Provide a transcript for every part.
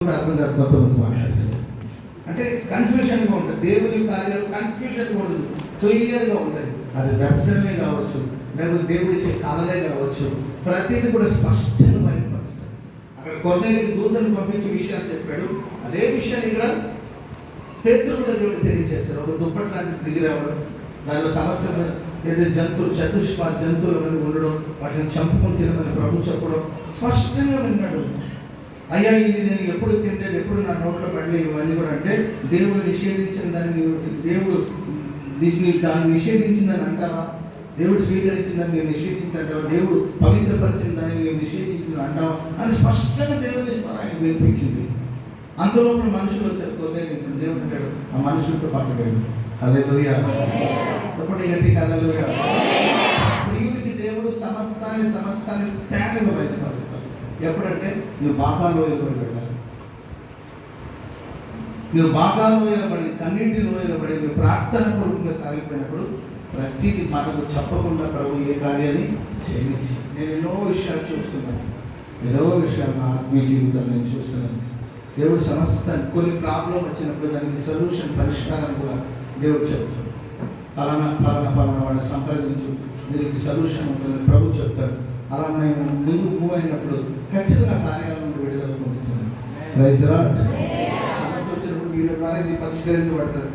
అర్థం కాదు, కొంతమంది మాట్లాడుతుంది అంటే కన్ఫ్యూజన్గా ఉంటుంది. దేవుని కార్యాలు కన్ఫ్యూజన్గా ఉండదు, క్లియర్గా ఉంటుంది. అది దర్శనమే కావచ్చు, లేకపోతే దేవుడిచ్చే కళలే కావచ్చు, ప్రతిదీ కూడా స్పష్టంగా బయటపరుస్తారు. అక్కడ కొన్నేళ్ళకి దూతను పంపించి విషయాలు చెప్పాడు. అదే విషయాన్ని ఇక్కడ పేతురు కూడా దేవుడు తెలియజేశారు. ఒక దుప్పటి లాంటిది దిగి రావడం, దానిలో సమస్యలు జంతువులు, చతుష్ప జంతువులు ఉండడం, వాటిని చంపుకొని తినమని ప్రభు చెప్పడం స్పష్టంగా విన్నాడు. అయ్యా ఇది నేను ఎప్పుడు తినలేదు, ఎప్పుడు నా నోట్లో పడలేదు, ఇవన్నీ కూడా అంటే దేవుడు నిషేధించిన దాన్ని దేవుడు దాన్ని నిషేధించిందని అంటావా? దేవుడు స్వీకరించిందని నేను నిషేధించంటావా? దేవుడు పవిత్రపరిచిన దాన్ని నేను నిషేధించిందని అంటావా అని స్పష్టంగా దేవుని ఆయన వినిపించింది. అంతలోపల మనుషులు వచ్చారు. కొన్నేళ్ళు ఇప్పుడు దేవుడు అంటాడు ఆ మనుషులతో పట్టుకోండి. హల్లెలూయా, ఒకటి గట్టి హల్లెలూయా. ప్రియుడికి దేవుడు సమస్తాన్ని తేటగా బయటపరుస్తాడు. ఎప్పుడంటే నువ్వు బాకాలోయ వెళ్ళాలి, నువ్వు బాకాలోయ పడి కన్నీటి లోయలో పడి నువ్వు ప్రార్థన పూర్వకంగా సాగిపోయినప్పుడు ప్రతిదీ మనకు చెప్పకుండా ప్రభు ఏ కార్యాన్ని చేయనిచ్చి. నేను ఎన్నో విషయాలు చూస్తున్నాను, ఎన్నో విషయాలు నా ఆత్మీయ జీవితాన్ని నేను చూస్తున్నాను. దేవుడు సమస్తాన్ని కొన్ని ప్రాబ్లం వచ్చినప్పుడు దానికి సొల్యూషన్, పరిష్కారం కూడా దేవుడు చెప్తాడు. పలానా వాడిని సంప్రదించు, దీనికి సొల్యూషన్ ఉంటుందని ప్రభు చెప్తాడు. అలా మేము ముందు మూవ్ అయినప్పుడు ఖచ్చితంగా కార్యాల నుండి విడుదల పొందుతున్నాం. Praise lord. సమస్య వచ్చినప్పుడు వీళ్ళ ద్వారా ఇది పరిష్కరించబడుతుంది.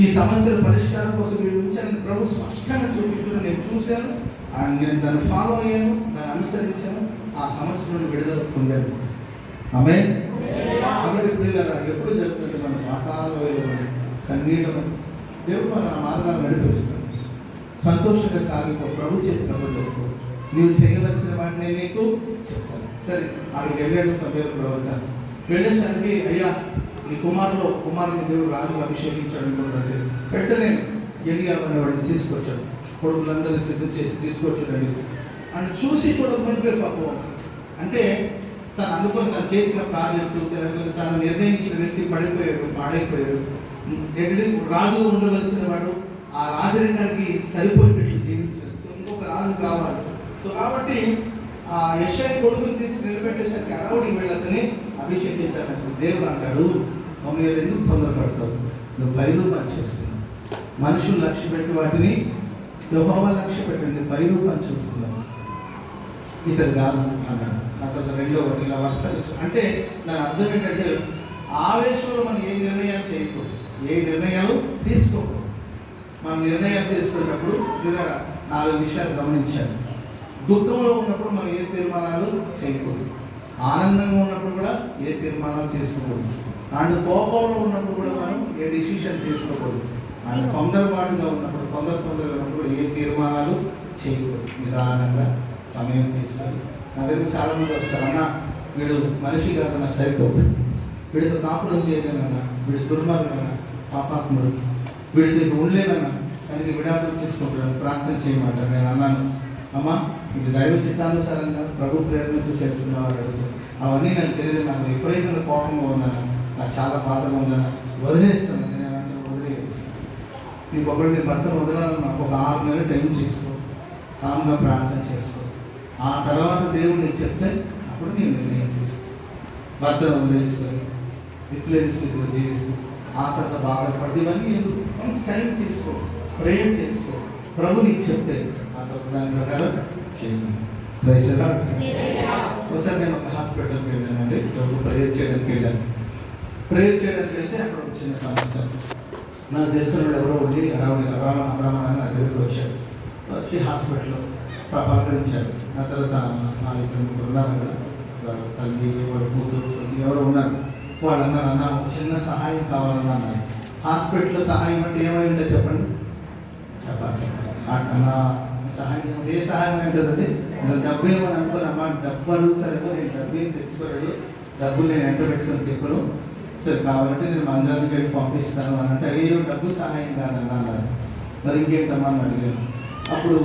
ఈ సమస్యల పరిష్కారం కోసం వీళ్ళు ఉంచాలని ప్రభు స్పష్టంగా చూపించడం నేను చూశాను. అండ్ నేను దాన్ని ఫాలో అయ్యాను, దాన్ని అనుసరించాను, ఆ సమస్య నుండి విడుదల పొందాను. ఆమేన్. కాబట్టి పిల్లలు ఎప్పుడు చెప్తుంటే మన పాతాళంలో కన్నీళ్ళ దేవుడు మన ఆ మార్గాలు నడిపిస్తాడు. సంతోషంగా సాగిపో, ప్రభు చేతి కబుర్లు నువ్వు చేయవలసిన వాటిని నీకు చెప్తాను. సరే అక్కడికి వెళ్ళాడు సభ్యులు ప్రవర్తన. వెళ్ళేసరికి అయ్యా నీ కుమారుని దేవుడు రాజు అభిషేకించాడు అనుకుంటే వెంటనే ఎలియాబు అనేవాడిని తీసుకొచ్చాడు. కొడుకులందరినీ సిద్ధం చేసి తీసుకొచ్చాడండి. అని చూసి కూడా మునిపే పాపం అంటే తను అనుకుని తను చేసిన ప్రాజెక్టు, లేకపోతే తను నిర్ణయించిన వ్యక్తి పాడైపోయాడు. రాజు ఉండవలసిన వాడు ఆ రాజరికానికి సరిపోయేటట్లు జీవించాడు. సో ఇంకొక రాజు కావాలి. సో కాబట్టి ఆ యెషయా కొడుకుని తీసి నిలబెట్టేసరికి అడవుడికి వెళ్ళతని అభిషేకించాలంటే దేవుడు అంటాడు, సమయంలో ఎందుకు తొందరపడతావు? నువ్వు బయలుపాటు చేస్తున్నావు. మనుషులు లక్ష్య పెట్టి వాటిని యెహోవా లక్ష్య పెట్టండి, బయలుపాటు చేస్తున్నావు. ఇతడు కాదు అన్నాడు. అతను రెండో ఒకటి ఇలా వరుసలు అంటే దాని అర్థం ఏంటంటే ఆవేశంలో మనం ఏ నిర్ణయాలు చేయకూడదు, ఏ నిర్ణయాలు తీసుకోకూడదు. మనం నిర్ణయాలు తీసుకునేటప్పుడు 4 విషయాలు గమనించాలి. దుఃఖంలో ఉన్నప్పుడు మనం ఏ తీర్మానాలు చేయకూడదు, ఆనందంగా ఉన్నప్పుడు కూడా ఏ తీర్మానాలు తీసుకోకూడదు, అండ్ కోపంలో ఉన్నప్పుడు కూడా మనం ఏ డిసిషన్ తీసుకోకూడదు, అండ్ తొందరపాటుగా ఉన్నప్పుడు తొందరగా ఉన్నప్పుడు ఏ తీర్మానాలు చేయకూడదు. నిదానంగా సమయం తీసుకొని నా దగ్గర చాలామంది వస్తారు, అన్న వీడు మనిషి కాదన్న సైకోడు, వీడితో కాపురం చేయలేనన్నా, వీడు దుర్మార్గుడన్నా, పాపాత్ముడు, వీడితో ఉండలేనన్నా, దానికి విడాకులు తీసుకుంటున్నాను, ప్రార్థన చేయమంటారు. నేను అన్నాను, అమ్మ ఇది దైవ చిత్తానుసారంగా ప్రభు ప్రేరణతో చేస్తున్నావు అని అడుగుతాను. అవన్నీ నాకు తెలియదు, నాకు విపరీతంగా కోపంగా ఉందన్నా, నాకు చాలా బాధగా ఉందన్నా, వదిలేస్తాను. నేను అంటే వదిలేయచ్చు. నీకు ఒకటి నీ భర్తను వదలాలని నాకు ఒక 6 నెలలు టైం చేసుకో, కామ్గా ప్రార్థన చేసుకో. ఆ తర్వాత దేవుడు నీకు చెప్తే అప్పుడు నేను నిర్ణయం చేసుకో. భర్తను వదిలేసుకొని దిక్కులేని స్థితిలో జీవిస్తూ ఆ తర్వాత బాధపడి ఇవన్నీ ఎందుకు? కొంత టైం తీసుకో, ప్రేయర్ చేసుకో. ప్రభు నీకు చెప్తే ఆ తర్వాత దాని ప్రకారం చేయండి. Praise lord. ఒకసారి నేను ఒక హాస్పిటల్కి వెళ్ళానండి, ప్రేయర్ చేయడానికి వెళ్ళాను. ప్రేయర్ చేయడానికి వెళ్తే అక్కడ ఒక చిన్న సమస్య. నాకు తెలిసిన వాళ్ళు ఎవరో ఉండి అబ్రాహ్మణ నా దగ్గరికి వచ్చారు. వచ్చి హాస్పిటల్లో పలకరించారు. ఆ తర్వాత ఇద్దరు ఉన్నారు కదా, తల్లి వారి కూతురు ఎవరో ఉన్నారు. వాళ్ళు అన్నారు, అన్న చిన్న సహాయం కావాలన్నా అన్నారు. హాస్పిటల్లో సహాయం అంటే ఏమై ఉంటుంది చెప్పండి? చెప్పాలి అన్న సహాయం ఏ సహాయం ఏంటంటే డబ్బు ఏమని అనుకోనమ్మా, డబ్బు అడుగుతారేమో, నేను డబ్బు ఏం తెచ్చుకోలేదు, డబ్బులు నేను ఎంట పెట్టుకొని తిప్పను, సరే కావాలంటే నేను మందిరానికి వెళ్ళి పంపిస్తాను అని అంటే అయ్యో డబ్బు సహాయం కాదన్నా అన్నారు. మరి ఇంకేంటమ్మా అని అడిగాను. అప్పుడు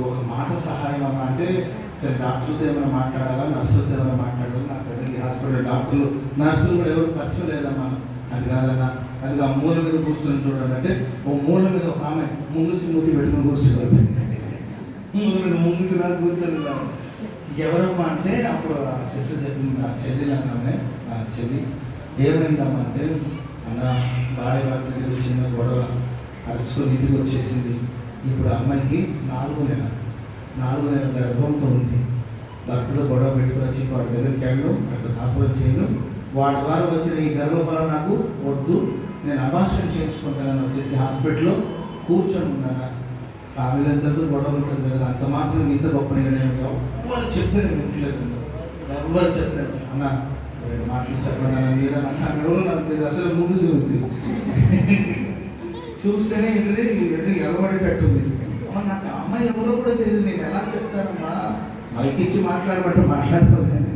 ఒక మాట సహాయం అన్న అంటే సరే డాక్టర్లతో ఏమైనా మాట్లాడాలా, నర్సులతో ఏమైనా మాట్లాడాలి, నాకు పెద్దకి హాస్పిటల్ డాక్టర్లు నర్సులు కూడా ఎవరు పరిచయం లేదమ్మా. అది కాదన్నా, అది ఆ మూల మీద కూర్చొని చూడండి అంటే ఓ మూల మీద ఒక ఆమె ముంగుసి మూతి పెట్టుకుని కూర్చోవాలి. ముంగుసి నాకు కూర్చొని ఎవరమ్మా అంటే అప్పుడు ఆ సిస్టర్ చెప్పింది, నా చెల్లి అన్నామే, నా చెల్లి ఏమైందమ్మా అంటే, అన్న భార్య భర్తకి ఏదో చిన్న గొడవ, అరుచుకొని ఇంటికి వచ్చేసింది. ఇప్పుడు అమ్మాయికి 4 నెలల గర్భంతో ఉంది. భర్తతో గొడవ పెట్టుకుని వచ్చి వాడి దగ్గరికి వెళ్ళను, వాడితో కాపురం చేయను, వాడి ద్వారా వచ్చిన ఈ గర్భఫలం నాకు వద్దు, నేను అబార్షన్ చేసుకుంటానని వచ్చేసి హాస్పిటల్లో కూర్చొని ఉన్నాను. ఫ్యామిలీ అంతా గొడవ ఉంటుంది కదా, అంత మాత్రం ఇంత గొప్ప నేను ఎవరు చెప్పిన వింటలేదు, ఎవరు చెప్పినట్టు అన్న 2 మాటలు చెప్పండి అన్న మీరు అన్న ఎవరు నాకు తెలియదు, అసలు ముగిసి ఉంది చూస్తేనే ఇంటి ఎగబడేటట్టుంది. నాకు అమ్మాయి ఎవరో కూడా తెలియదు, నేను ఎలా చెప్తానమ్మా, మైక్ ఇచ్చి మాట్లాడమంటే మాట్లాడతాను, కానీ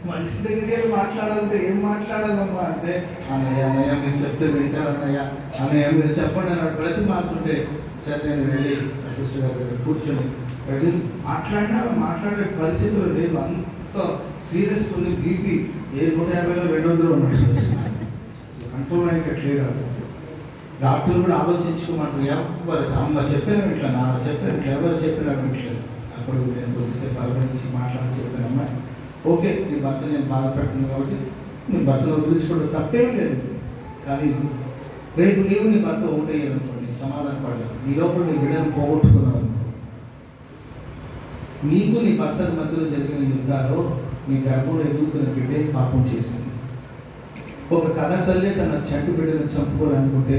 మనిషి దగ్గరికి వెళ్ళి మాట్లాడాలంటే ఏం మాట్లాడాలమ్మా అంటే, అన్నయ్య మీరు చెప్తే వింటారు అన్నయ్య మీరు చెప్పండి అన్నాడు. ప్రతి మాట్లాడుతుంటే సరే నేను వెళ్ళి సిస్టర్ గారి దగ్గర కూర్చొని వెళ్ళి మాట్లాడే పరిస్థితులు లేవు, అంత సీరియస్ ఉంది. బీపీ 150లో 200 ఉన్నాడు, కంట్రోల్ అయ్యేటట్లేదు. డాక్టర్లు కూడా ఆలోచించుకోమంటారు, ఎవరు అమ్మ చెప్పాను ఇట్లా, నాన్న చెప్పాను ఇట్లా, ఎవరు చెప్పినా వింటలేదు. అప్పుడు నేను కొద్దిసేపు ఆలోచించి మాట్లాడి చెప్పానమ్మా, ఓకే నీ భర్త నేను బాధపడుతుంది కాబట్టి నీ భర్తను వదిలించుకోవడం తప్పేం లేదు, కానీ రేపు నీవు నీ భర్త ఒకటేయాలనుకోండి, సమాధాన పడలేదు, ఈ లోపల నీ బిడ్డను పోగొట్టుకున్నావు అనుకో, నీకు నీ భర్తకు మధ్యలో జరిగిన యుద్ధాలు నీ గర్భంలో ఎదుగుతున్న బిడ్డే పాపం చేసింది. ఒక కథ తల్లి తన చెట్టు బిడ్డను చంపుకోవాలనుకుంటే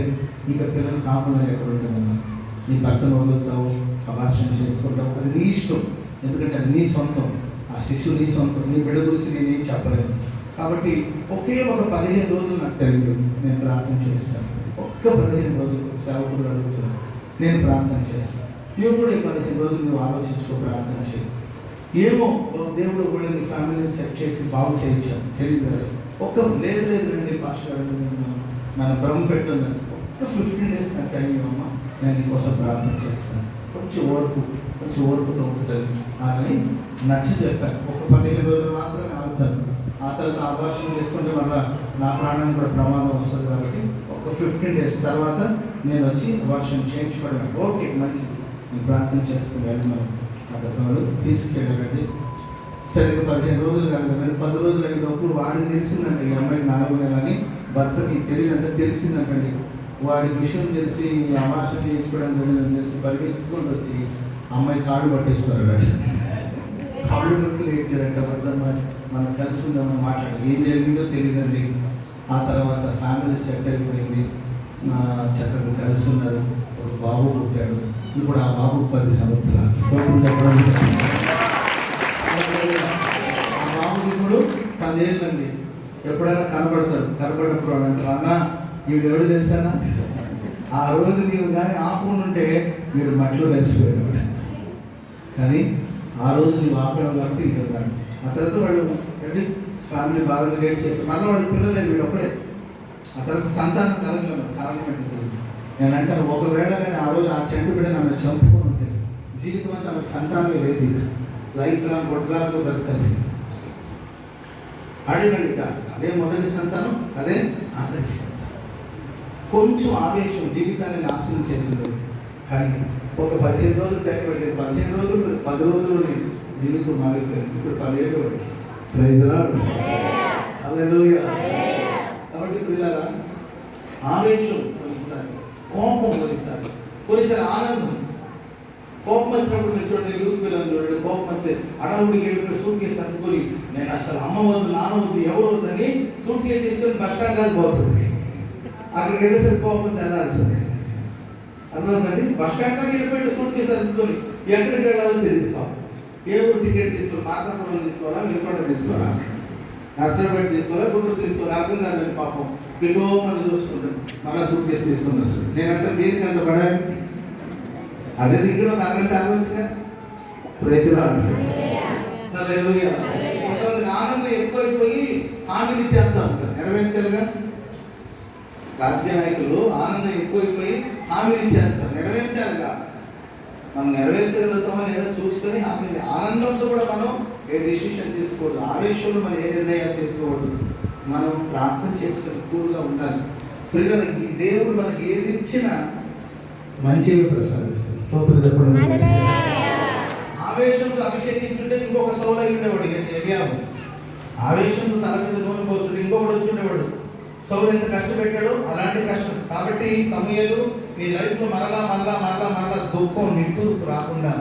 ఇక పిల్లలు కాకుండా ఎక్కడ ఉంటుందమ్మా, నీ భర్తను వదులుతావు, అబార్షన్ చేసుకుంటావు, అది నీ ఇష్టం, ఎందుకంటే అది నీ సొంతం, ఆ శిశువు నీ సొంతం, నీ బిడ్డ గురించి నేనేం చెప్పలేను. కాబట్టి ఒకే ఒక 15 రోజులు నాకు తెలియదు, నేను ప్రార్థన చేస్తాను. ఒక్క 15 రోజులు సేవకుడు అడుగుతున్నాను, నేను ప్రార్థన చేస్తాను. నువ్వు కూడా ఈ 15 రోజులు నువ్వు ఆలోచించుకో, ప్రార్థన చేయి. ఏమో దేవుడు కూడా నీ ఫ్యామిలీని సెట్ చేసి బాగు చేయించాను, తెలియదు కదా. లేదు రండి పాస్టర్ గారు మన భ్రమ పెట్టింది, ఒక్క 15 days నాకు టైం ఇవ్వమ్మా, నేను నీకోసం ప్రార్థన చేస్తాను, కొంచెం ఓర్పుతో ఉంటుంది అని నచ్చి చెప్పాను. ఒక 15 రోజులు మాత్రమే ఆగుతాను, ఆ తర్వాత అబార్షన్ చేసుకుంటే మళ్ళీ నా ప్రాణానికి కూడా ప్రమాదం వస్తుంది కాబట్టి ఒక 15 days తర్వాత నేను వచ్చి అబార్షన్ చేయించుకోవడం. ఓకే మంచిది, నేను ప్రార్థన చేస్తాను, వెళ్ళమని ఆ గతంలో తీసుకెళ్ళండి. సరిగ్గా 15 రోజులు కాదు కదా, 10 రోజులు అయినప్పుడు వాడికి తెలిసిందంట ఈ అమ్మాయికి 4 నెలలు అని, భర్తకి తెలియదంటే తెలిసిందంటండి. వాడి విషయం తెలిసి అబార్షన్ చేయించుకోవడానికి వెళ్ళిందని తెలిసి పరిగెత్తుకుంటూ వచ్చి అమ్మాయి కాళ్ళు పట్టేస్తున్నాడు, కాళ్ళు నొప్పి నేర్చాడంట. వద్దమ్మా మనం కలిసిందామని మాట్లాడి ఏం జరిగిందో తెలియదండి. ఆ తర్వాత ఫ్యామిలీ సెట్ అయిపోయింది, చక్కగా కలిసి ఉన్నారు, ఒక బాబు పుట్టాడు. ఇప్పుడు ఆ బాబు 10 సంవత్సరాలు స్తోత్రం చెప్పడం. ఆ బాబుకి ఇప్పుడు 10 ఏళ్ళండి. ఎప్పుడైనా కనపడినప్పుడు అంటారు, అన్న వీడు ఎవడు తెలుసానా, ఆ రోజు నీవు కానీ ఆపుకుంటుంటే వీడు మట్టిలో కలిసిపోయాడు, కానీ ఆ రోజు నీవు ఆపావు కాబట్టి వీడు ఉన్నాడు. ఆ తర్వాత వాడు ఫ్యామిలీ బాగా రిలేట్ చేస్తారు, మళ్ళీ వాడికి పిల్లలు లేదు, వీడు ఒక్కడే. ఆ తర్వాత సంతానం కలగలేదు, కారణం ఏంటి నేను అంటాను, ఒకవేళ కానీ ఆ రోజు ఆ చెండు బిడ్డ ఆమె చంపుకొని ఉంటే జీవితం అంతా ఆమెకు సంతానమే లేదు, ఇక లైఫ్ లాంగ్ గొడ్లాలతో బతికేసింది. అడగండి కాదు, అదే మొదటి సంతానం, అదే ఆఖరి సంతానం. కొంచెం ఆవేశం జీవితాన్ని నాశనం చేసింది, కానీ ఒక 15 రోజులు టైం పట్టింది. 10 రోజుల్లోనే జీవితం మారిపోయింది. ఇప్పుడు 10 ఏళ్ళు వాడికి. ప్రైజ్ లార్డ్, హల్లెలూయా. కాబట్టి పిల్లల ఆవేశం కొన్నిసారి, కోపం కొన్నిసారి ఆనందం. కోపం వచ్చినప్పుడు మీరు చూడండి, యూత్ పిల్లలు చూడండి, కోపం వస్తే అడవుడికి వెళ్ళిపోయి సూట్ కేసు అనుకుని నేను అసలు అమ్మ వద్దు నాన్న వద్దు ఎవరు వద్దని సూట్ కేసు తీసుకొని బస్ స్టాండ్ దాకా పోతుంది. అక్కడికి వెళ్ళేసరికి కోపం తెల్లాల్సింది, అర్థమైందండి. బస్ స్టాండ్ దాకా వెళ్ళిపోయి సూట్ కేసు అనుకుని ఎక్కడికి వెళ్ళాలో తెలియదు. ఏ ఊరు టికెట్ తీసుకోవాలి, మార్కాపురం తీసుకోవాలా, వినుకొండ తీసుకోవాలా, నర్సరాపేట తీసుకోవాలా, గుంటూరు తీసుకోవాలి, అర్థం కాదండి. పాపం బిగోమని చూస్తుంటుంది, మళ్ళీ సూట్ కేసు తీసుకొని వస్తుంది. నేనంటే దీనికి అంత పడాలి, అదే ఇక్కడ ఒక అరగంట ఆలోచన. ప్రైజ్ లార్డ్, హల్లెలూయా. కొంతమందికి ఆనందం ఎక్కువైపోయి హామీలు ఇచ్చేస్తా ఉంటారు, నెరవేర్చాలిగా. రాజకీయ నాయకులు ఆనందం ఎక్కువైపోయి హామీలు ఇచ్చేస్తారు, నెరవేర్చాలిగా. మనం నెరవేర్చగలుగుతామో లేదో చూసుకొని హామీలు, ఆనందంతో కూడా మనం ఏ డిసిషన్ తీసుకోకూడదు, ఆవేశంలో మనం ఏ నిర్ణయాలు తీసుకోకూడదు. మనం ప్రార్థన చేసుకుని కూల్గా ఉండాలి. పిల్లలు ఈ దేవుడు మనకి ఏది ఇచ్చినా మంచివి ప్రసాదిస్తుంది. స్తోత్రం చెప్పడం. ఆవేశంతో అభిషేకించుంటే ఇంకొక సౌలు అయి ఉండేవాడు, ఎలియాబు. ఆవేశంతో తల మీద నూనె పోస్తుంటే ఇంకొకటి వచ్చి ఉండేవాడు, సౌలు ఎంత కష్టపెట్టాడో అలాంటి కష్టం. కాబట్టి సమూయేలు నీ లైఫ్లో మరలా దుఃఖం నిట్టూర్పు రాకుండా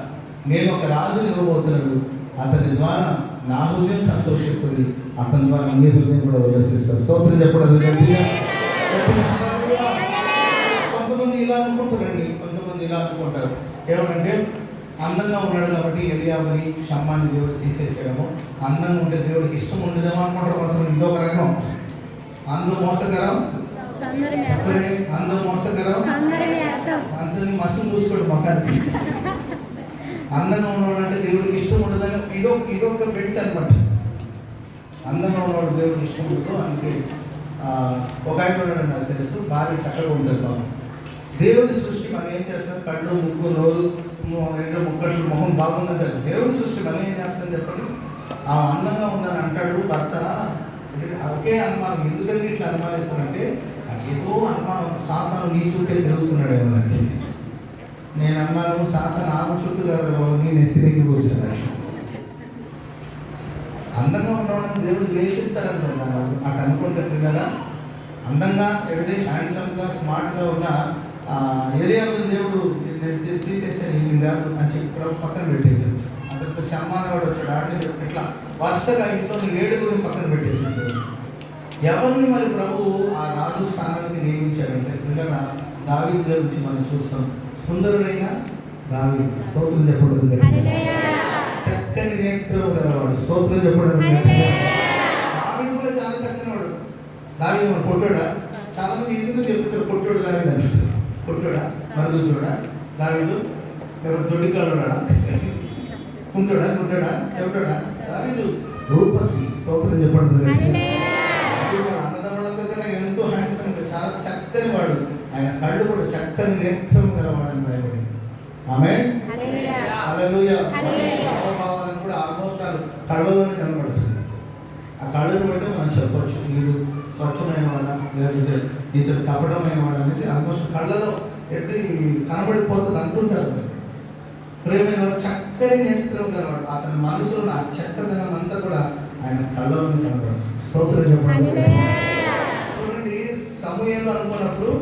నేను ఒక రాజుని ఇవ్వబోతున్నాడు, అతని ద్వారా నా హృదయం సంతోషిస్తుంది, అతని ద్వారా మీ హృదయం కూడా ఉల్లసిస్తుంది. స్తోత్రం చెప్పడం గట్టిగా. కొంతమంది ఇలా అనుకుంటారండి, కొంతమంది ఇలా అనుకుంటారు ఏమంటే అందంగా ఉన్నాడు కాబట్టి ఎలియాబుని షమ్మాని దేవుడు తీసేసాడేమో, అందంగా ఉంటే దేవుడికి ఇష్టం ఉండదేమో అనుకుంటారు కొంతమంది. ఇంకొక రకం అందం మోసకరం, అందం మోసకరం, అందరినీ మసం చూసుకోండి ముఖానికి. అందంగా ఉన్నవాడు అంటే దేవుడికి ఇష్టం ఉండదని ఇదొక బెట్ అనమాట. అందంగా ఉన్నవాడు దేవుడికి ఇష్టం ఉండదు. అందుకే ఒక ఆయన ఉన్నాడు నాకు తెలుసు, భార్య చక్కగా ఉంటుంది. బాబు దేవుడి సృష్టి మనం ఏం చేస్తాం, కళ్ళు ముక్కు నోరు ఏంటో ముక్కట్లు మొహం బాగుందంటే దేవుడి సృష్టి మనం ఏం చేస్తాం చెప్పండి. ఆ అందంగా ఉందని అంటాడు భర్త. ఒకే అనుమానం, ఎందుకంటే ఇట్లా అనుమానిస్తానంటే నాకేదో అనుమానం, సాతాను నీ చుట్టే తిరుగుతున్నాడేమో అని. నేను అన్నాను సాతాను ఆమె చుట్టూ కాదు బాబు, నేను ఎత్తిరెక్కి కూర్చున్నాను. అందంగా ఉన్నవాళ్ళని దేవుడు ద్వేషిస్తారంట అటు అనుకుంటే కదా. అందంగా ఎవరి హ్యాండ్సమ్గా స్మార్ట్గా ఉన్న ఎలియాబుని దేవుడు తీసేసాను ఈయన కాదు అని చెప్పి పక్కన పెట్టేశాడు. అంత షమ్మానవాడు వచ్చాడు, ఆడిని ఇట్లా వరుసగా ఇంట్లో 7 పక్కన పెట్టేసాడు. ఎవరిని మరి ప్రభు ఆ రాజు స్థానానికి నియమించాడంటే పిల్లల దావీదు గురించి మనం చూస్తాం. సుందరుడైన దావీదు, స్తోత్రం చెప్పడం గట్టిగా. చక్కని నేత్రం గలవాడు, స్తోత్రం చెప్పడం గట్టిగా. దావీదు కూడా చాలా చక్కని వాడు. దావీదు పొట్టోడా, చాలా మంది ఎందుకు చెప్తారు పొట్టోడు దావీదు అంటారు. పొట్టోడా, మరుగుజోడా దావీదు, ఎవరు దొడ్డికాలుడా, కుంటోడా ఎవటోడా దావీదు రూపసి, స్తోత్రం చెప్పడం గట్టిగా. అన్నదమ్ములందరికన్నా ఎంతో హ్యాండ్సమ్గా చాలా చక్కని వాడు. ఆయన కళ్ళు కూడా చక్కని నేత్రం గలవాడని భయపడింది. ఆమేన్, హల్లెలూయా. భావాలను కూడా ఆల్మోస్ట్ కళ్ళలోనే కనబడుతుంది. ఆ కళ్ళను బట్టి మనం చెప్పొచ్చు వీడు స్వచ్ఛమైన వాడా లేదా ఇతడు కపటమైన వాడు అనేది ఆల్మోస్ట్ కళ్ళలో ఎట్టి కనబడిపోతుంది అంటుంటారు. మరి ప్రేమైన వాడు చక్కని నేత్రం గలవాడు, అతని మనసులో ఆ చక్కదనం అంతా కూడా ఆయన కళ్ళలోనే కనబడుతుంది. స్తోత్రం చెప్పడం. చూడండి, సమూయేలు అనుకున్నప్పుడు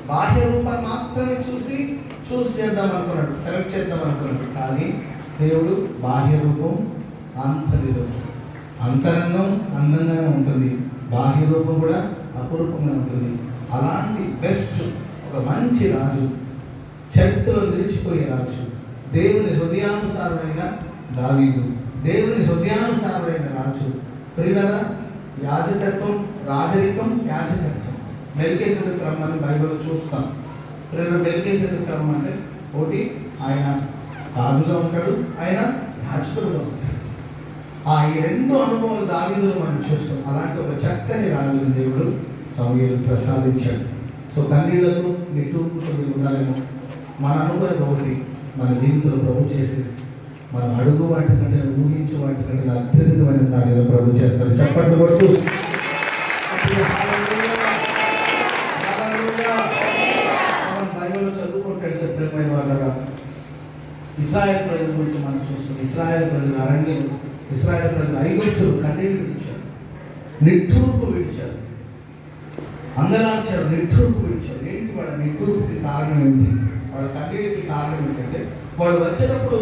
బాహ్య రూపాన్ని మాత్రమే చూసి చేద్దాం అనుకున్నాడు, సెలెక్ట్ చేద్దాం అనుకున్నాడు. కానీ దేవుడు బాహ్య రూపం, ఆంతర్య రూపం. అంతరంగం అందంగానే ఉంటుంది, బాహ్య రూపం కూడా అపురూపంగా ఉంటుంది. అలాంటి బెస్ట్ ఒక మంచి రాజు, చరిత్రలో నిలిచిపోయే రాజు, దేవుని హృదయానుసారమైన దావీదు, దేవుని హృదయానుసారమైన రాజు. ప్రియులారా, యాజకత్వం, రాజరికం, యాజకత్వం, మెల్కీసెదెకు క్రమాన్ని బైబిల్లో చూస్తాం. మెల్కీసెదెకు క్రమం అంటే ఒకటి ఆయన రాజుగా ఉంటాడు, ఆయన యాజకుడుగా ఉంటాడు. ఈ 2 అనుభవాలు దావీదులో మనం చూస్తాం. అలాంటి ఒక చక్కని రాజుని దేవుడు సమూయేలు ప్రసాదించాడు. సో కన్నీళ్లతో నిట్టూర్పుతో ఉండాలేమో. మన అనుభవం ఒకటి, మన జీవితంలో ప్రభు చేసేది మనం అడుగు వాటి కంటే ఊహించే వాటి కంటే అత్యధికమైన కార్యాలు ప్రభు చేస్తారు. చెప్పండి కొడుతూ బైబిల్లో చదువుకుంటాడు. చెప్పిన వాళ్ళగా ఇశ్రాయేల్ ప్రజల గురించి మనం చూస్తాం. ఇశ్రాయేల్ ప్రజలు అరణ్యం, ఇశ్రాయేల్ ప్రజలు ఐగుప్తులు కన్నీళ్లు విడిచారు, నిట్టూర్పు విడిచారు, అంగలార్చారు, నిట్టూర్పు విడిచారు. ఏంటి వాళ్ళ నిట్టూర్పుకి కారణం ఏంటి? వాళ్ళ కన్నీటికి కారణం ఏంటంటే వాళ్ళు వచ్చేటప్పుడు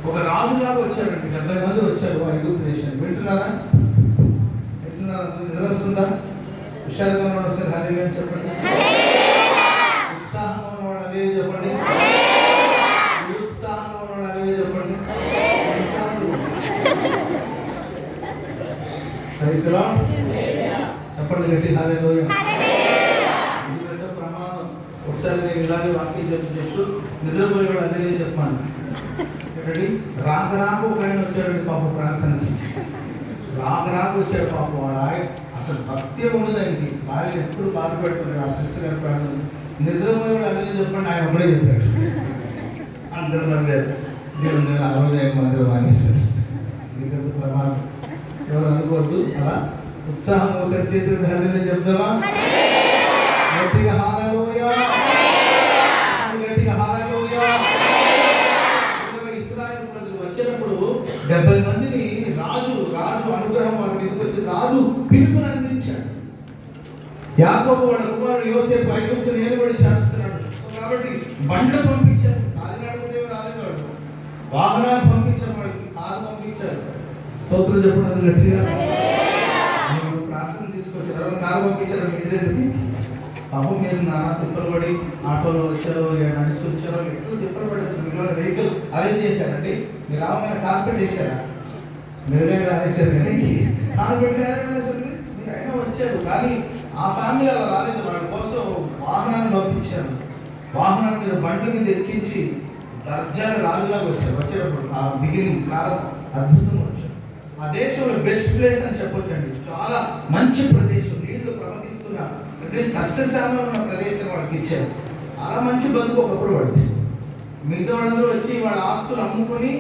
ఒక రాజులాగా వచ్చారండి. 70 మంది వచ్చారు ఐగుప్తు దేశానికి. వింటున్నారా? నిద్రస్తుందా? హుషారుగా ఉన్నాడు ఒకసారి హల్లెలూయా చెప్పండి. ఉత్సాహంగా ఉన్నవాడు హల్లెలూయా చెప్పండి. ఉత్సాహంగా ఉన్నాడు హల్లెలూయా చెప్పండి. ప్రైజ్ ది లార్డ్ చెప్పండి గట్టి హల్లెలూయా. ఇది పెద్ద ప్రమాదం. ఒకసారి నేను ఇలాగే వాక్యం చెప్తూ నిద్రపోయేవాడు హల్లెలూయా చెప్పాను. రాగరాకు ఒక ఆయన వచ్చాడండి పాప ప్రార్థనకి. రాగరాకు వచ్చాడు పాప. వాడు ఆయన అసలు భక్తి ఉండదు ఆయనకి. భార్య ఎప్పుడు బాధ పెడుతున్నాడు. ఆ సిస్టర్ గారి ప్రార్థన నిద్రపోయేవాడు అన్నీ చెప్పండి, ఆయన ఒకడే చెప్పాడు. అందరూ నవ్వారు. దేవుని 65 మంది మానేశారు. ఇది పెద్ద ప్రమాదం. ఎవరు అనుకోవద్దు. అలా ఉత్సాహం ఒకసారి చేతులు హల్లెలూయా చెప్తావా? గట్టిగా హల్లెలూయా, గట్టిగా హల్లెలూయా. ఇశ్రాయేలు ప్రజలు వచ్చినప్పుడు 70 మందిని రాజు అనుగ్రహం వాళ్ళకి వచ్చి రాజు పిలుపుని అందించాడు. యాకోబు వాళ్ళ కుమారుడు యోసేపు ఐగుప్తుని ఏలుబడి చేస్తున్నాడు. సో కాబట్టి బండ్లు పంపించారు, కాలినడక దేవుడు రాలేదు. వాళ్ళు వాహనాలు పంపించారు, వాళ్ళకి కారు పంపించారు. స్తోత్రం చెప్పడం గట్టిగా ప్రార్థన తీసుకొచ్చారు. ఎవరు కారు పంపించారు మీ ఇంటి దగ్గరికి? పాపం మీరు నానా తిప్పలు పడి ఆటోలో వచ్చారో నడిచి వచ్చారో ఎట్లు తిప్పలు పడి వచ్చారు. మీకు వెహికల్ అరేంజ్ చేశారండి. మీరు రావగానే కార్పెట్ వేసారా? మెరుగైన రాసేసారు కానీ కార్పెట్ వేసారు. మీరు అయినా వచ్చారు, కానీ ఆ ఫ్యామిలీ అలా రాలేదు. వాళ్ళ కోసం వాహనాన్ని పంపించారు. వాహనాల మీద బండ్ల మీద ఎక్కించి దర్జాగా రాజులాగా వచ్చారు. వచ్చేటప్పుడు ఆ బిగినింగ్ ప్రారంభం అద్భుతంగా వచ్చారు. ఆ దేశంలో బెస్ట్ ప్లేస్ అని చెప్పొచ్చండి. చాలా మంచి ప్రదేశం, నీళ్లు ప్రవహిస్తున్న అంటే సస్యశ్యామలం ఉన్న ప్రదేశం వాళ్ళకి ఇచ్చారు. చాలా మంచి బతుకు ఒకప్పుడు వాళ్ళు. మిగతా వాళ్ళందరూ వచ్చి వాళ్ళ ఆస్తులు అమ్ముకొని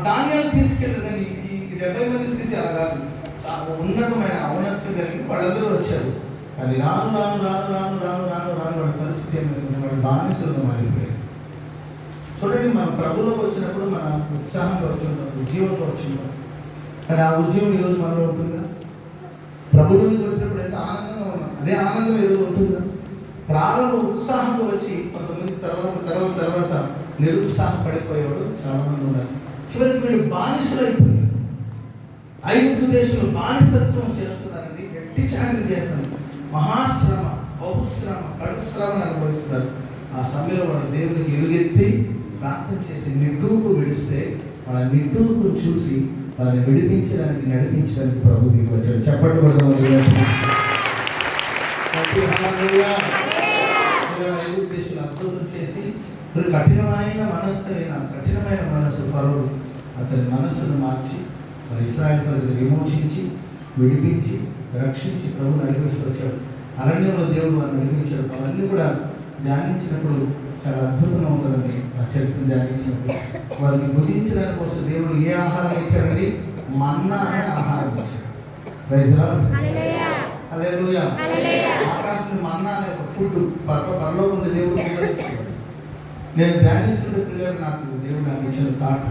ధాన్యాలు తీసుకెళ్ళారు. కానీ ఈ 70 మంది స్థితి అలా కాదు. ఉన్నతమైన ఔన్నత్యం కలిగి వాళ్ళందరూ వచ్చారు. కానీ రాను వాళ్ళ పరిస్థితి ఏమైంది? వాళ్ళు బానిసలుగా మారిపోయారు. చూడండి, మన ప్రభులోకి వచ్చినప్పుడు మన ఉత్సాహంగా వచ్చి ఉంటాం, ఉద్యోగంగా వచ్చి ఉంటాం. కానీ ఆ ఉద్యోగం ఈరోజు మనలో ఉంటుందా? ప్రభులో నుంచి వచ్చినప్పుడు ఎంత ఆనందంగా ఉన్నాం, అదే ఆనందం ఈరోజు ఉంటుందా? ప్రారంభం ఉత్సాహంగా వచ్చి కొంతమంది తర్వాత నిరుత్సాహం పడిపోయేవాడు చాలా మంది ఉన్నారు. చివరికి వీళ్ళు బానిసలు అయిపోయారు. ఐగుప్తు దేశంలో బానిసత్వం చేస్తున్నారండి. గట్టి చాకరీ చేస్తున్నారు. మహాశ్రమ, బహుశ్రమ, కడుశ్రమను అనుభవిస్తున్నారు. ఆ సమయంలో వాడు దేవునికి ఎలుగెత్తి ప్రార్థన చేసి నిట్టూర్పు విడిస్తే వాళ్ళ నిట్టూర్పు చూసి వాళ్ళని విడిపించడానికి నడిపించడానికి ప్రభు దిగి వచ్చాడు. చెప్పండి ఐగుప్తు దేశంలో అద్భుతం చేసి కఠినమైన మనస్సు ఫరోడు అతని మనస్సును మార్చి మరి ఇశ్రాయేలు ప్రజలు విమోచించి విడిపించి రక్షించి ప్రభు నడిపిస్తూ వచ్చాడు. అరణ్యంలో దేవుడు వారిని నడిపించాడు. అవన్నీ కూడా ధ్యానించినప్పుడు చాలా అద్భుతంగా ఉంటుందండి. ఆ చరిత్ర ధ్యానించినప్పుడు వారికి భుజించడానికి కోసం దేవుడు ఏ ఆహారం ఇచ్చాడండి? మన్నా అనే ఆహారం ఇచ్చాడు. ప్రైజ్ లార్డ్, హల్లెలూయా. ఆకాశం మన్నా అనే ఒక ఫుడ్ పరలో ఉండే దేవుడు ఇచ్చాడు. నేను ధ్యానిస్తుంటే పిల్లలు నాకు ఇచ్చిన థాట్,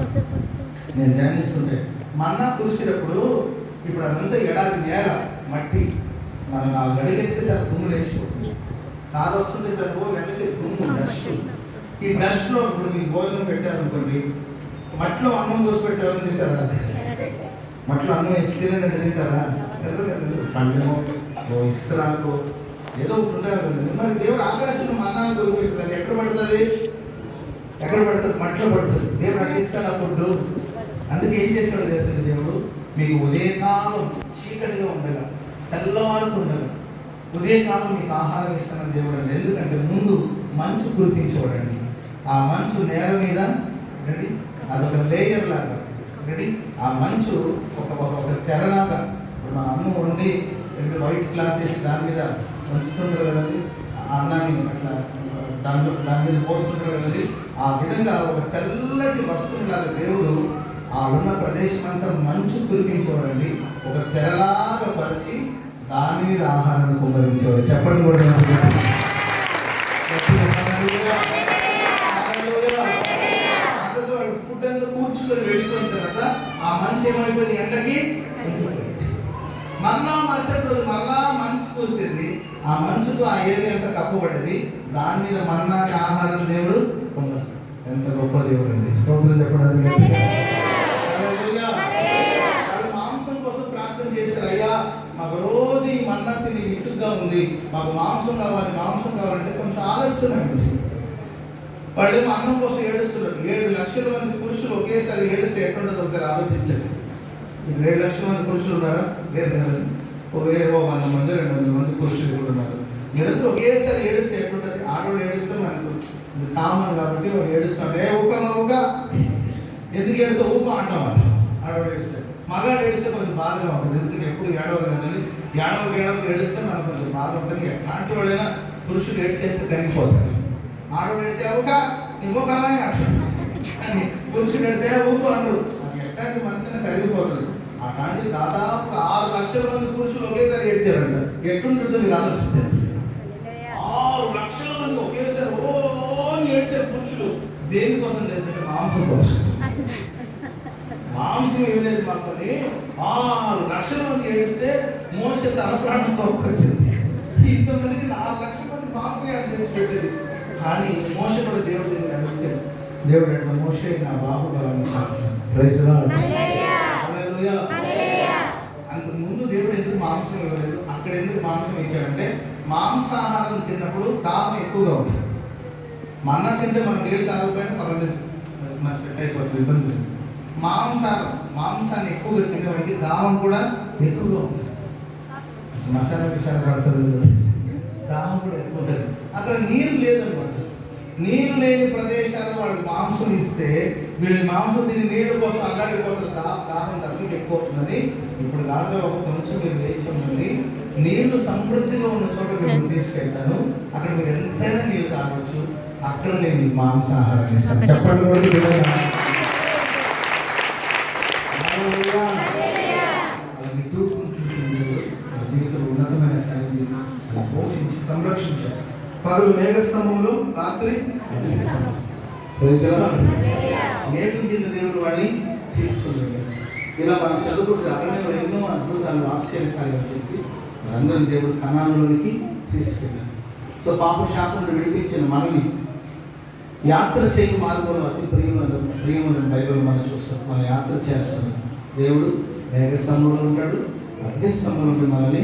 నేను ధ్యానిస్తుంటే మన్నా కురిసినప్పుడు ఇప్పుడు అదంతా ఎడారి నేల మట్టి, మనం 4 అడుగేస్తే చాలా దుమ్ము లేచిపోతుంది. కాలు వస్తుంటే చదువు వెనక్కి దుమ్ము, డస్ట్. ఈ డస్ట్లో ఇప్పుడు మీకు భోజనం పెట్టారనుకోండి, మట్లో అన్నం దోసి పెట్టారని తింటారా? మట్లో అన్నం వేసి తినట్టు తింటారా? పండుగ ఇస్తరాకు ఏదో ఒకటి ఉంటారు కదండి. మరి దేవుడు ఆకాశంలో మన్నాన్ని దొరికిస్తుంది. ఎక్కడ పడుతుంది? మట్లో పడుతుంది. దేవుడు అట్టిస్తాడు ఆ ఫుడ్. అందుకే ఏం చేస్తాడు చేస్తుంది దేవుడు? మీకు ఉదయకాలం చీకటిగా ఉండగా, తెల్లవారుతుండగా ఉదయకాలం మీకు ఆహారం ఇస్తానని దేవుడు అండి. ఎందుకంటే ముందు మంచు కురిపించేవాడండి. ఆ మంచు నేల మీద రెడీ, అదొక లేయర్ లాగా రెడీ. ఆ మంచు ఒక తెరలాగా. ఇప్పుడు మన అన్నం వండి వైట్ క్లాత్ వేసి దాని మీద ఉంచుతుంటారు కదండి, ఆ అన్నాన్ని అట్లా దాని మీద పోస్తుంటారు కదండి. ఆ విధంగా ఒక తెల్లటి వస్తువులాగా దేవుడు ఆ ఉన్న ప్రదేశం అంతా మంచు కురిపించేవాడండి. ఒక తెరలాగా పరిచి దాని మీద ఆహారాన్ని కుమ్మరించేవాడు. చెప్పండి కూడా ఫుడ్ అంతా కూర్చుకొని వెళ్ళిపోయిన తర్వాత ఆ మంచు ఏమైపోయింది? ఎండకి మళ్ళా మరుసటి రోజు మళ్ళా మంచు కురిసేది. ఆ మంచుతో ఆ ఏరియా అంతా కప్పబడేది. దాని మీద మన్నాని ఆహారం దేవుడు పొందొచ్చు. ఎంత గొప్ప దేవుడు అండి. స్తోత్రం చెప్పడానికి మాంసం కోసం ప్రార్థన చేశారు. అయ్యా మాకు రోజు ఈ మన్నా తిని విసుగ్గా ఉంది, మాకు మాంసం కావాలంటే కొంచెం ఆలస్యమైంది. వాళ్ళు అన్నం కోసం ఏడుస్తున్నారు. 7 లక్షల మంది పురుషులు ఒకేసారి ఏడుస్తే ఎట్లుంటుందో ఒకసారి ఆలోచించండి. 7 లక్షల మంది పురుషులు ఉన్నారా? లేరు కదండి. 100 మంది 200 మంది పురుషులు కూడా ఉన్నారు. మీరందరూ ఒకేసారి ఏడుస్తే ఎట్లుంటుంది? ఆడవాళ్ళు ఏడుస్తే మనకు ఇది కామన్ కాబట్టి వాళ్ళు ఏడుస్తుంటే ఊక ఎందుకు ఏడితే ఊక అంటాం అంట. ఆడవాళ్ళు ఏడిస్తే, మగాడు ఏడిస్తే కొంచెం బాధగా ఉంటుంది. ఎందుకంటే ఎప్పుడు ఏడవలు కదండి. ఏడవకు ఏడిస్తే మనకు కొంచెం బాధ ఉంటుంది. ఎట్లాంటి వాళ్ళైనా పురుషులు ఏడు చేస్తే కరిగిపోతారు. ఆడవాళ్ళు ఏడితే ఊక ఇంకొకలా అంటారు, కానీ పురుషులు ఏడితే ఊక అనరు. అది ఎట్లాంటి మనిషిని కరిగిపోతుంది. అట్లాంటి దాదాపు 6 లక్షల మంది పురుషులు ఒకేసారి ఏడ్చారంట. ఎట్లుంటుందో మీరు ఆలోచించండి. 6 లక్షల మంది ఒకేసారి ఏడ్చారు పురుషులు. దేనికోసం తెలుసంటే మాంసం కోసం. మాంసం ఇవ్వలేదు మాకని 6 లక్షల మంది ఏడిస్తే మోసే తన ప్రాణం తోకొచ్చింది. ఇంతమందికి 4 లక్షల మంది మాంసం అనిపించి పెట్టేది. కానీ మోస కూడా దేవుడి దగ్గర అడిగితే దేవుడు అంటే మోసే నా బాహుబలాన్ని ప్రైజ్ లార్డ్. హల్లెలూయా. అంతకుముందు దేవుడు ఎందుకు మాంసం ఇవ్వలేదు, అక్కడ ఎందుకు మాంసం ఇచ్చాడంటే మాంసాహారం తిన్నప్పుడు దాహం ఎక్కువగా ఉంటుంది. మన్నా తింటే మనం నీళ్ళు తాగకపోయినా పర్వాలేదు, మన సెట్ అయిపోతుంది, ఇబ్బంది లేదు. మాంసాన్ని ఎక్కువగా తినేవాడికి దాహం కూడా ఎక్కువగా ఉంటుంది. మసాలా విషయాలు పడుతుంది కదా, దాహం కూడా ఎక్కువ ఉంటుంది. అక్కడ నీరు లేదనమాట. నీరు లేని ప్రదేశాల్లో వాళ్ళకి మాంసం ఇస్తే వీళ్ళు మాంసం తిని నీళ్ళు కోసం అల్లాడిపోతారు, దాహం తగ్గుకి ఎక్కువ అవుతుందని. ఇప్పుడు దాంట్లో కొంచెం మీరు వేచి ఉండండి, నీళ్లు సమృద్ధిగా ఉన్న చోట మీరు తీసుకెళ్తాను, అక్కడ మీరు ఎంతైనా నీళ్ళు తాగొచ్చు, అక్కడ నేను మీకు మాంసాహారం ఇస్తాను. చెప్పండి కూడా చూసింది జీవితంలో ఉన్నతమైన కార్యం చేసి పోషించి సంరక్షించారు. పగలు మేఘస్తంభంలో, రాత్రి మేఘం కింద దేవుడు వాడిని తీసుకున్నాడు. ఇలా మనం చదువుకుంటే అరణ్యంలో ఎన్నో అద్భుతాలు ఆశ్చర్యకార్యాలు చేసి మనందరం దేవుడు కణాలలోనికి తీసుకెళ్ళాడు. సో పాప శాపం విడిపించిన మనల్ని యాత్ర చేయి మార్గంలో అతి ప్రియమైన బైబిల్ మనం చూస్తాం. మనం యాత్ర చేస్తాం, దేవుడు మేఘస్తంభంలో ఉంటాడు, అగ్నిస్తంభంలో మనల్ని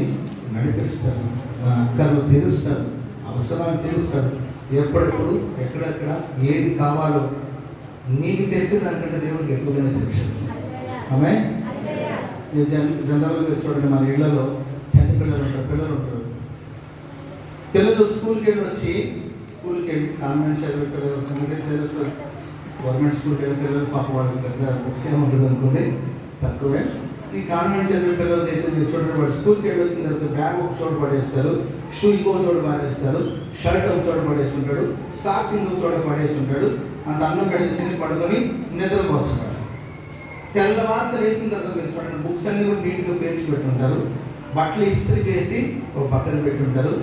నడిపిస్తాడు, మన అక్కర్లు తీరుస్తాడు, అవసరాలు తీరుస్తాడు. ఎప్పుడెప్పుడు ఎక్కడెక్కడ ఏది కావాలో నీకు తెలిసిన దానికంటే దేవుడికి ఎక్కువగానే తెలుసు. ఆమె జనరల్గా చూడండి, మన ఇళ్లలో చిన్న పిల్లలు ఉంటారు. పిల్లలు స్కూల్కి వెళ్ళి కాన్వెంట్ చదివే పిల్లలు తెలుస్తుంది. గవర్నమెంట్ స్కూల్కి వెళ్ళే పిల్లలు పాప వాళ్ళకి పెద్ద బుక్స్ ఏముంటుంది అనుకోండి, తక్కువే. ఈ కాన్వెంట్ చదివే పిల్లలకి అయితే మీరు చూడండి, వాడు స్కూల్కి వెళ్ళి వచ్చిన తర్వాత బ్యాగ్ ఒక చోట పడేస్తారు, షూ ఇంకో చోట పారేస్తారు, షర్ట్ ఒక చోట పడేసి ఉంటాడు, సాక్స్ ఇంకో చోట పడేసి ఉంటాడు. అంత అన్నం పెడితే తిని పడుకొని నిద్రపోతున్నాడు. తెల్లవారు వేసిన తర్వాత మీరు చూడండి, బుక్స్ అన్ని కూడా నీట్గా పేర్చి పెట్టుంటారు, బట్టలు ఇస్త్రీ చేసి ఒక పక్కన పెట్టుంటారు,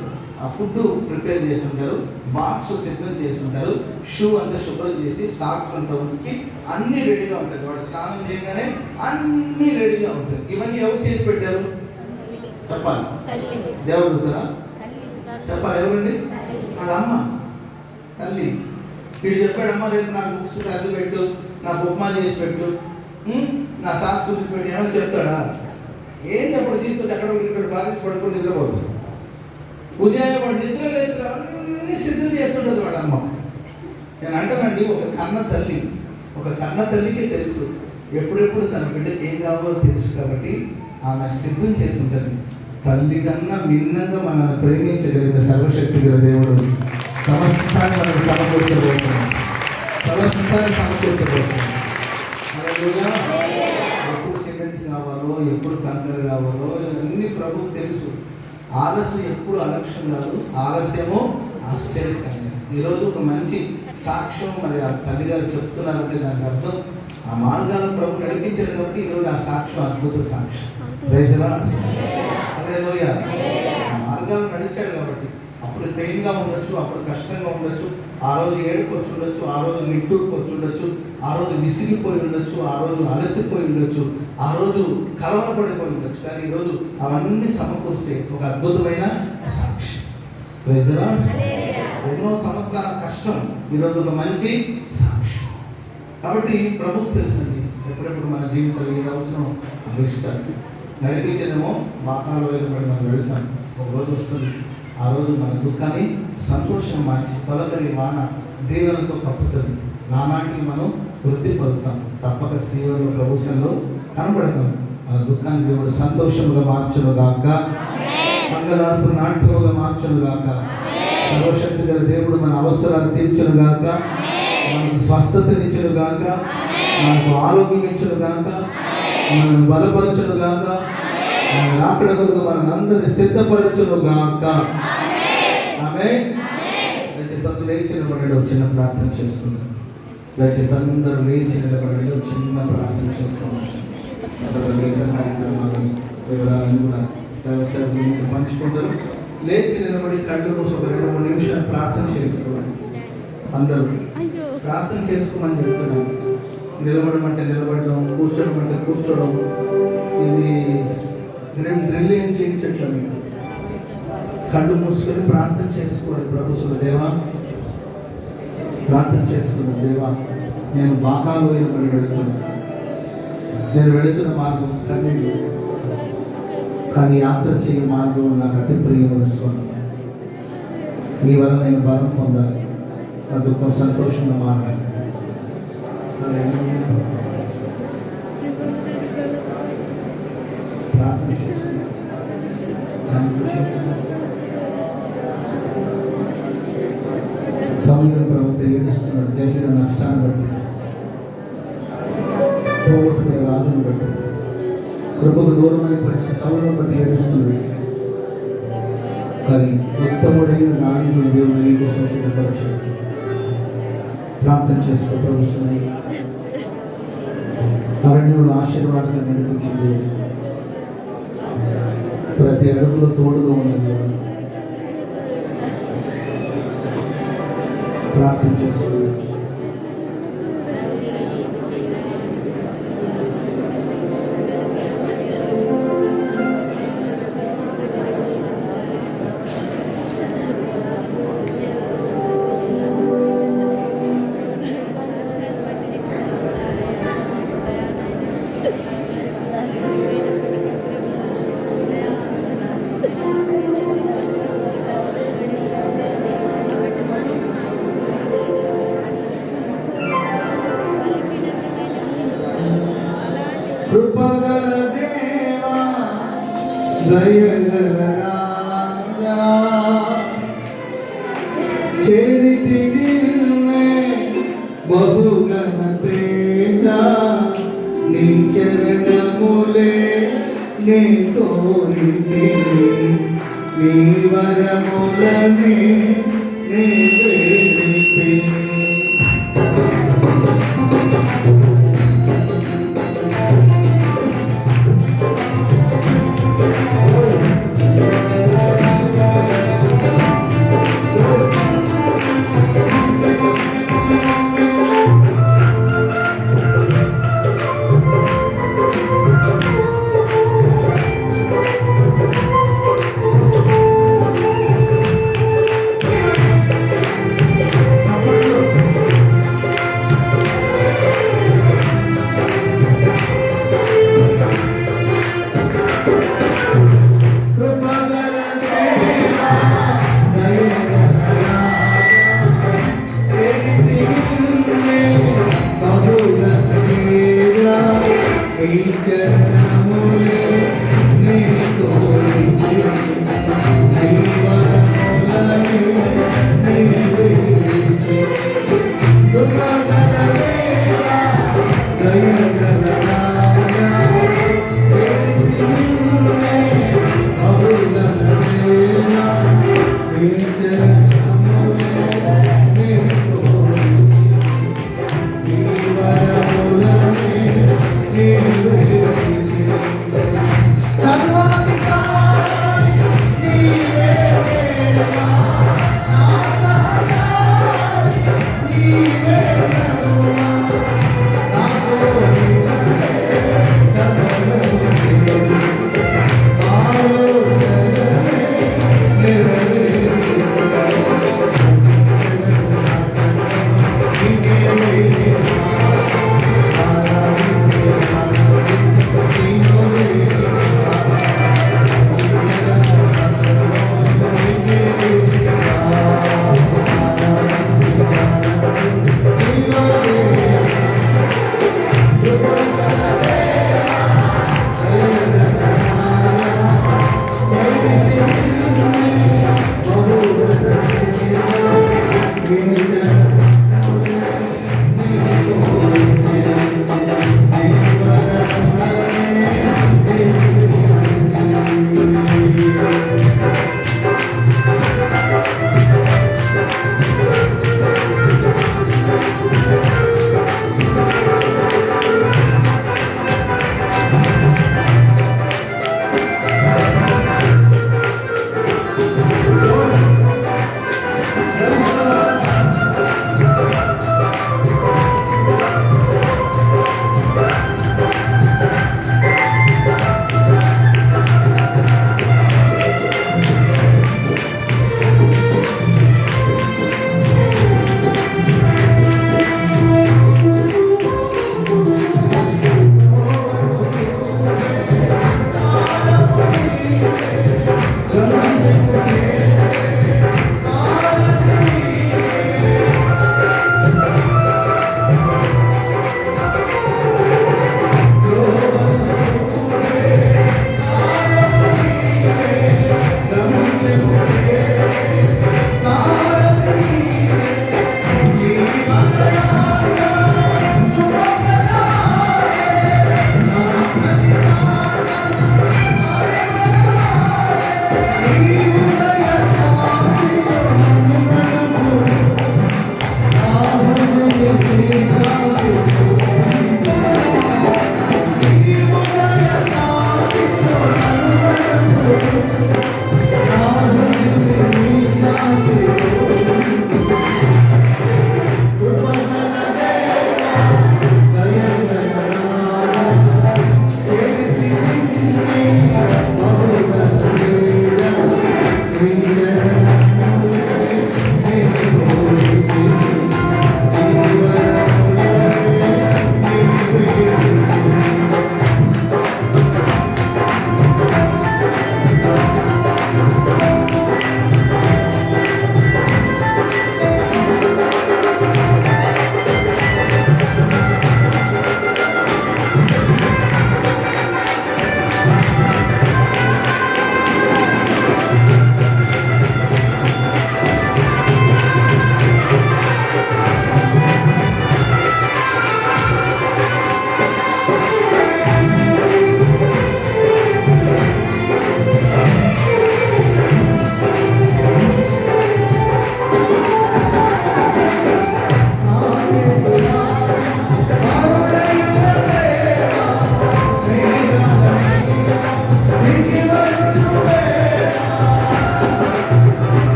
ఆ ఫుడ్ ప్రిపేర్ చేసి ఉంటారు, బాక్స్ సిద్ధం చేసి ఉంటారు, షూ అంతా శుభ్రం చేసి, సాక్స్ అంతా ఉతికి అన్నీ రెడీగా ఉంటుంది. వాడు స్నానం చేయగానే అన్నీ రెడీగా ఉంటాయి. ఇవన్నీ ఎవరు చేసి పెట్టారు చెప్పాలి? దేవుడు చెప్పాలి. ఎవరండి? వాళ్ళ అమ్మ, తల్లి. వీడు చెప్పాడు, అమ్మ రేపు నాకు బుక్స్ సర్ది పెట్టు, నాకు ఉప్మా చేసి పెట్టు, నా సాక్స్ ఉతికి పెట్టు, ఏమని చెప్తాడా? ఏం చెప్పడు, తీసుకొచ్చి అక్కడ ఇక్కడ బాగా పడుకొని నిద్రపోతాడు. ఉదయాన్నే వాడు నిద్ర లేచి అన్నీ సిద్ధం చేస్తుండదు వాడు అమ్మ. నేను అంటానండి, ఒక కన్న తల్లికి తెలుసు ఎప్పుడెప్పుడు తన బిడ్డకి ఏం కావాలో తెలుసు, కాబట్టి ఆమె సిద్ధం చేసి ఉంటుంది. తల్లి కన్నా భిన్నంగా మనల్ని ప్రేమించగలిగిన సర్వశక్తి గల దేవుడు సమస్తాన్ని మనకు సమకూర్చబోతున్నాడు. ఎప్పుడు సిమెంట్ కావాలో, ఎప్పుడు కంకర కావాలో అన్ని ప్రభువుకు తెలుసు. ఆలస్యం ఎప్పుడు అలక్ష్యం కాదు, ఆలస్యము ఆశ్చర్యకరం. ఈరోజు ఒక మంచి సాక్ష్యం మరి ఆ తల్లిగారు చెప్తున్నారంటే దానికి అర్థం ఆ మార్గాలను ప్రభు నడిపించారు కాబట్టి ఈరోజు ఆ సాక్ష్యం అద్భుత సాక్ష్యం. Praise Lord. హల్లెలూయా. ఆ మార్గాలను నడిచాడు కాబట్టి అప్పుడు పెయిన్గా ఉండొచ్చు, అప్పుడు కష్టంగా ఉండొచ్చు, ఆ రోజు ఏడుపు వచ్చి ఉండొచ్చు, ఆ రోజు నిట్టూర్పు వచ్చి ఉండొచ్చు, ఆ రోజు విసిగిపోయి ఉండొచ్చు, ఆ రోజు అలసిపోయి ఉండొచ్చు, ఆ రోజు కలవరపడిపోయి ఉండొచ్చు. కానీ ఈరోజు అవన్నీ సమకూర్చే ఒక అద్భుతమైన సాక్షి. Praise lord. ఎన్నో సంవత్సరాల కష్టం ఈరోజు ఒక మంచి సాక్ష్యం. కాబట్టి ప్రభువు తెలుసండి ఎప్పుడెప్పుడు మన జీవితంలో ఏది అవసరం అందిస్తాడు. నడిపించేదేమో బాకాలో వెళ్ళబడి మనం వెళ్తాం. ఒక రోజు వస్తుంది, ఆ రోజు మన దుఃఖాన్ని సంతోషం మార్చి తొలకరి వాన దీవెనలతో కప్పుతుంది. నానాటికి మనం వృద్ధి పొందుతాం. తప్పక సీవలో ప్రభుత్వంలో కనబడతాం. మన దుఃఖాన్ని దేవుడు సంతోషముగా మార్చును గాక, మంగళార్పు నాట్యముగా మార్చును గాక. సర్వశక్తి గల దేవుడు మన అవసరాలు తీర్చును గాక, మనకు స్వస్థతనిచ్చును గాక, మనకు ఆరోగ్యం ఇచ్చును గాక, మనల్ని బలపరచును గాక, మన రాకడ కొరకు మనందరినీ సిద్ధపరచును గాక. ఆమేన్. దయచేసి అందరూ లేచి నిలబడండి, ఒక చిన్న ప్రార్థన చేసుకుందాం. దయచేసి అందరూ లేచి నిలబడండి, ఒక చిన్న ప్రార్థన చేసుకుందాం. కార్యక్రమాలు వివరాలను కూడా దైవసేవకులు పంచుకుంటారు. లేచి నిలబడి కళ్ళు కోసం ఒక 2-3 నిమిషాలు ప్రార్థన చేసుకోవాలి. అందరూ ప్రార్థన చేసుకోమని చెప్తున్నాను. నిలబడమంటే నిలబడడం, కూర్చోడమంటే కూర్చోవడం. ఇది డ్రిల్ ఏం చేయించట్లే. మీకు కళ్ళు మూసుకొని ప్రార్థన చేసుకోవాలి. ప్రభుత్వ దేవా, ప్రార్థన చేసుకున్నాను. దేవా, నేను బాగా లోయబడి వెళుతున్నాను. నేను వెళుతున్న మార్గం కన్నీళ్ళు, కానీ యాత్ర చేయ మార్గం నాకు అతి ప్రియమైన స్వామి. నీ వల్ల నేను బలం పొందాలి, నా దుఃఖం సంతోషంగా మారాలి. ప్రార్థన చేసుకున్నాను. సమయం ప్రవక్త ఏడుస్తున్నాడు. జరిగిన నష్టాన్ని బట్టి, పోగొట్టుకునే రాజును బట్టి, కృపకు దూరమైపోయిన సౌలను బట్టి ఏడుస్తున్నాడు. కానీ ఉత్తముడైన దానిని దేవుడు నీ కోసం సిద్ధపరచాడు. ప్రార్థన చేసుకో. ప్రభుత్వం అరణ్యంలో ఆశీర్వాదంగా నడిపించిన దేవుడు, ప్రతి అడుగులో తోడుగా ఉన్న దేవుడు. ప్రార్థన చేసుకో. కృపగల దేవా, దయగల రాజా, చేరితి నిన్నే బహుగణ తేజ, నీ చరణములే నే కోరితిని, నీ వరములనే నే వేడితిని.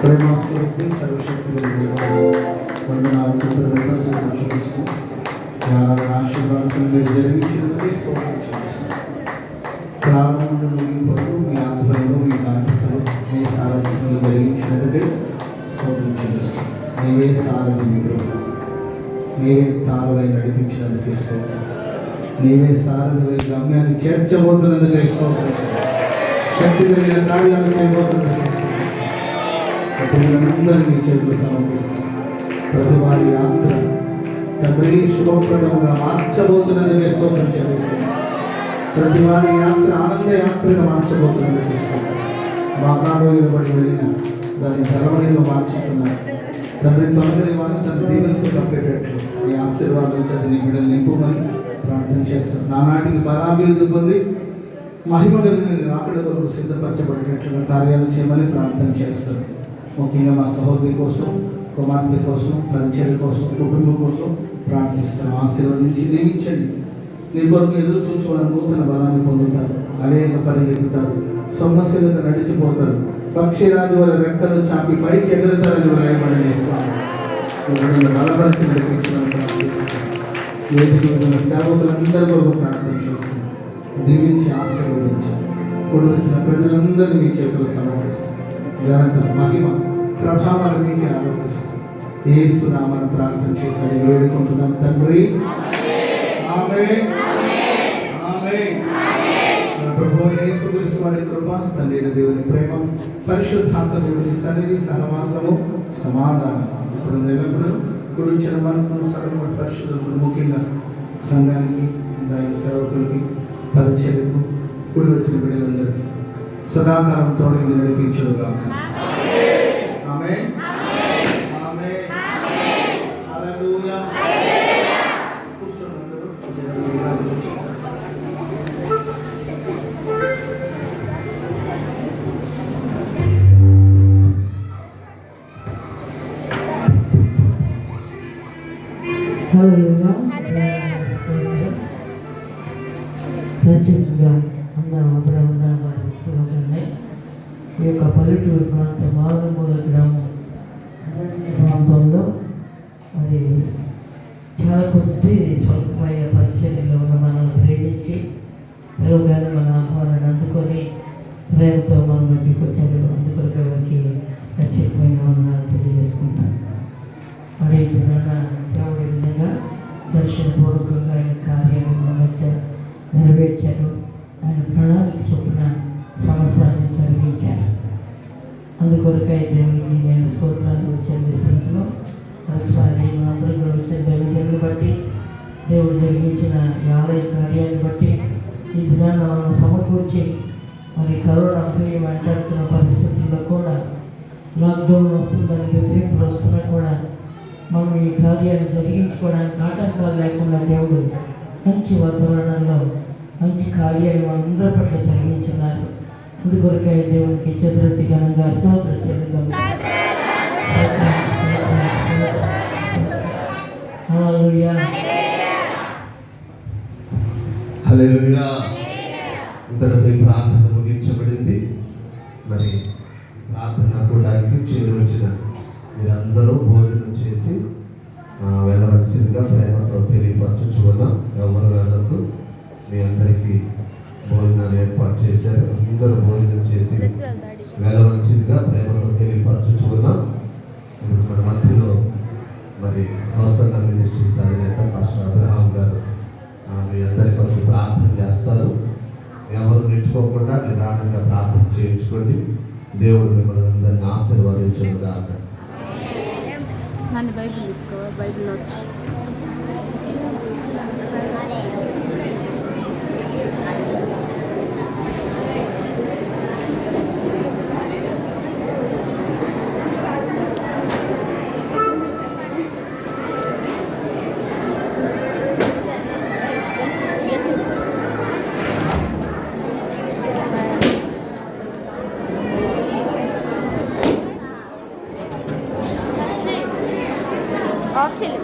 ప్రేమాస్వరూపి సర్వశక్తి వందనాలు కృతజ్ఞత సమర్పిస్తూ ఆరాధన ఆశీర్వాదం మీరు జరిగించినందుకే స్తోత్రం చేస్తున్నాను. ప్రారంభంలో ముగింపులు మీ ఆశ్రయంలో మీ బాధ్యతలు మీ సారథ్యం జరిగించినందుకే స్తోత్రం చేస్తున్నాను. నీవే సారథి మీ ప్రభు, నీవే తారవై నడిపించినందుకే స్తోత్రం. నీవే సారథివై గమ్యాన్ని చేర్చబోతున్నందుకే స్తోత్రం. శక్తి కలిగిన కార్యాలు చేయబోతున్నందుకే అందరినీ మీ చేతులు సమర్పిస్తాం. ప్రతి వారి యాత్ర తండ్రి శుభప్రదముగా మార్చబోతున్నది స్తోత్రం చెల్లిస్తాం. ప్రతి వారి యాత్ర ఆనంద యాత్రగా మార్చబోతున్నది ఇస్తాం. బాగాలో ఇవ్వబడి వెళ్ళిన దాన్ని ధరవడిలో మార్చుతున్నారు. తండ్రి తొలగని వారిని తన దీవులతో కప్పేటట్లు ఈ ఆశీర్వాదం చదివి బిడ్డలు నింపుమని ప్రార్థన చేస్తాం. నానాటికి బలాభివృద్ధి పొంది మహిమ కలిగిన రాకడ కొరకు సిద్ధపరచబడినట్లుగా కార్యాలు చేయమని ప్రార్థన చేస్తాం. ముఖ్యంగా మా సహోదరి కోసం, కుమార్తె కోసం, పరిచయం కోసం, కుటుంబం కోసం ప్రార్థిస్తాం. ఆశీర్వదించి దీవించండి. నీ కొరకు ఎదురు చూసి వారు నూతన బలాన్ని పొందుతారు, అనేక పరిగెత్తుతారు, సమస్యలకు నడిచిపోతారు, పక్షిరాజు వారి రెక్కలు చాపి పైకి ఎగురుతారని రాయబడి ఇస్తాను. బలపరిచి నడిపించడానికి ప్రార్థిస్తాం. వేదిక సేవకులందరి కొరకు ప్రార్థన చేస్తున్నాం. దీవించి ఆశీర్వదించి ఇప్పుడు వచ్చిన ప్రజలందరినీ మీ చేతులు సమర్పిస్తాం. ఘనత మహిమ ప్రభావాలు మీకే ఆరోపిస్తాం. యేసు నామమున ప్రార్థన చేసి అడిగి వేడుకుంటున్నాం తండ్రి. ఆమేన్. ఆమేన్. మన ప్రభువైన యేసుక్రీస్తు వారి కృప, తండ్రి దేవుని ప్రేమ, పరిశుద్ధాత్మ దేవుని సన్నిధి, సహవాసము, సమాధానం ఇప్పుడు నిలబడు గురించిన మనకు సకల పరిశుద్ధులకు, ముఖ్యంగా సంఘానికి, దైవ సేవకులకి, పరిచర్యకు, కూడి వచ్చిన బిడ్డలందరికీ సదాకాలం తోడు నడిపించుగాక. ఆమేన్. ఆమేన్. హల్లెలూయా. కూర్చోండి అందరూ. హల్లెలూయా. ప్రత్యేకంగా ఈ యొక్క పల్లెటూరు ప్రాంతం మారుమూల గ్రామం ప్రాంతంలో అది చాలా కొద్ది స్వల్పమైన పరిచర్యలో ఉన్న మనల్ని ప్రేమించి పిలవగానే మన ఆహ్వానాన్ని అందుకొని ప్రేమతో మన మధ్యకు వచ్చారు. అందుకొరకు వారికి ప్రత్యేకమైన వందనాలు తెలియజేసుకుంటాను. కొరకై దేవునికి నేను స్తోత్రాలు చెల్లిస్తున్నాను. ఒకసారి అందరం కూడా వచ్చిన దైవజనులు బట్టి దేవుడు జరిగించిన ఈ ఆలయ కార్యాన్ని బట్టి ఈ దినాన్ని మనం సమకూర్చి మరి కరోనాపై మాట్లాడుతున్న పరిస్థితుల్లో కూడా లాక్డౌన్ వస్తుందని బెదిరింపులు వస్తున్నా కూడా మనం ఈ కార్యాన్ని జరిగించుకోవడానికి ఆటంకాలు లేకుండా దేవుడు మంచి వాతావరణంలో మంచి కార్యాలు అందరి పట్ల జరిగించున్నారు. అందుకొరకై దేవునికి చతురతి ఘనంగా స్తోత్రం చెల్లిద్దాం. హల్లెలూయా. హల్లెలూయా. ఇంతటితో ఈ ప్రార్థన ముగించబడింది. మరి ప్రార్థన కూడా చేరువచ్చిన మీరందరూ భోజనం చేసి వెళ్ళవలసిందిగా ప్రేమతో తెలియపరచుచున్నాం. ఎవరు వెళ్ళద్దు, మీ అందరికీ భోజనాలు ఏర్పాటు చేశారు. అందరూ భోజనం చేసి వెళ్ళవలసిందిగా ప్రేమతో తెలియపరచుచున్నాం. ఇప్పుడు మన మధ్యలో మరి హోసన్న మినిస్ట్రీస్ అధినేత పాస్టర్ అబ్రహాం గారు మీ అందరి కొరకు ప్రార్థన చేస్తారు. ఎవరు నెట్టుకోకుండా నిదానంగా ప్రార్థన చేయించుకోండి. దేవుడు మిమ్మల్ని అందరినీ ఆశీర్వదించుగాక. నన్ను బైబిల్ తీసుకో, బైబిల్ వచ్చి ఆఫ్ చేయలేదు.